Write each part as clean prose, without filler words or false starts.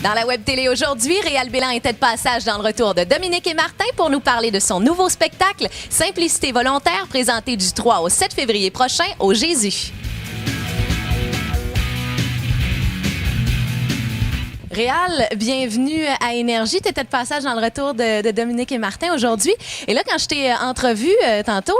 Dans la web télé aujourd'hui, Réal Bélan était de passage dans le retour de Dominique et Martin pour nous parler de son nouveau spectacle Simplicité volontaire, présenté du 3 au 7 février prochain au Jésus. Réal, bienvenue à Énergie. Tu étais de passage dans le retour de Dominique et Martin aujourd'hui. Et là, quand je t'ai entrevu tantôt,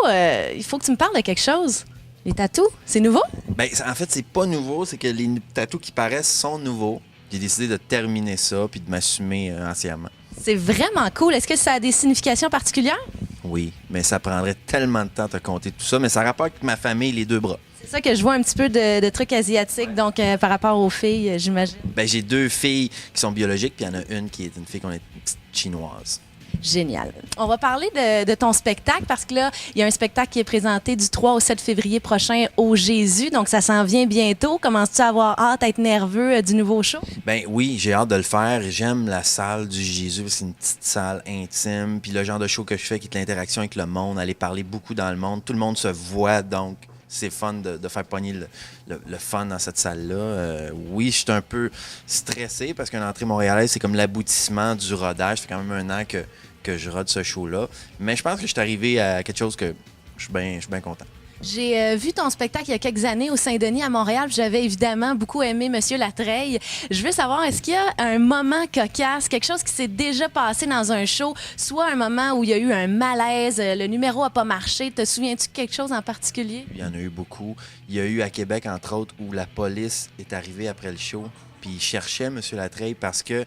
il faut que tu me parles de quelque chose. Les tatous, c'est nouveau? Bien, en fait, c'est pas nouveau. C'est que les tatous qui paraissent sont nouveaux. J'ai décidé de terminer ça puis de m'assumer entièrement. C'est vraiment cool. Est-ce que ça a des significations particulières? Oui, mais ça prendrait tellement de temps de te compter tout ça. Mais ça rapporte avec ma famille, les deux bras. C'est ça que je vois un petit peu de trucs asiatiques, donc par rapport aux filles, j'imagine. Bien, j'ai deux filles qui sont biologiques, puis il y en a une qui est une fille qu'on est une petite chinoise. Génial. On va parler de ton spectacle parce que là, il y a un spectacle qui est présenté du 3 au 7 février prochain au Jésus, donc ça s'en vient bientôt. Commences-tu à avoir hâte, à être nerveux du nouveau show? Ben oui, j'ai hâte de le faire. J'aime la salle du Jésus. C'est une petite salle intime. Puis le genre de show que je fais qui est l'interaction avec le monde, aller parler beaucoup dans le monde. Tout le monde se voit, donc c'est fun de faire pogner le fun dans cette salle-là. Oui, je suis un peu stressé parce qu'une entrée montréalaise, c'est comme l'aboutissement du rodage. Ça fait quand même un an que je rode ce show-là. Mais je pense que je suis arrivé à quelque chose que je suis bien content. J'ai vu ton spectacle il y a quelques années au Saint-Denis à Montréal. J'avais évidemment beaucoup aimé Monsieur Latreille. Je veux savoir, est-ce qu'il y a un moment cocasse, quelque chose qui s'est déjà passé dans un show, soit un moment où il y a eu un malaise, le numéro n'a pas marché. Te souviens-tu de quelque chose en particulier? Il y en a eu beaucoup. Il y a eu à Québec, entre autres, où la police est arrivée après le show, puis ils cherchaient Monsieur Latreille parce que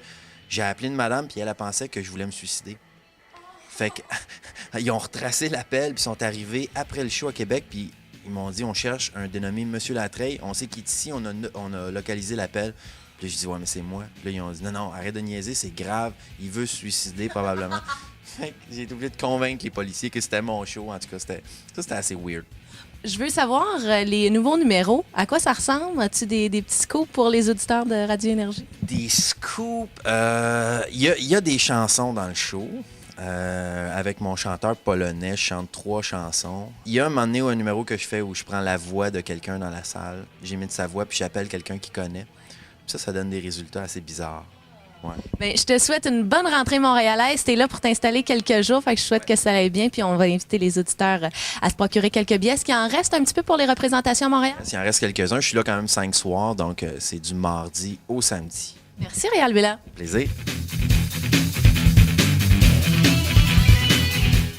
j'ai appelé une madame, puis elle pensait que je voulais me suicider. Fait qu'ils ont retracé l'appel, puis sont arrivés après le show à Québec, puis ils m'ont dit on cherche un dénommé Monsieur Latreille, on sait qu'il est ici, on a localisé l'appel. Puis là, je dis ouais, mais c'est moi. Puis là, ils ont dit non, arrête de niaiser, c'est grave, il veut se suicider probablement. Fait que j'ai été obligé de convaincre les policiers que c'était mon show. En tout cas, c'était assez weird. Je veux savoir, les nouveaux numéros, à quoi ça ressemble? As-tu des petits scoops pour les auditeurs de Radio Énergie? Des scoops, il y a des chansons dans le show. Avec mon chanteur polonais, je chante 3 chansons. Il y a un moment donné un numéro que je fais où je prends la voix de quelqu'un dans la salle. J'imite sa voix, puis j'appelle quelqu'un qui connaît. Puis ça donne des résultats assez bizarres. Ouais. Bien, je te souhaite une bonne rentrée montréalaise. Tu es là pour t'installer quelques jours, fait que je souhaite que ça aille bien. Puis on va inviter les auditeurs à se procurer quelques billets. Est-ce qu'il en reste un petit peu pour les représentations à Montréal? S'il en reste quelques-uns, je suis là quand même 5 soirs, donc c'est du mardi au samedi. Merci, Réal Bélan. Plaisir.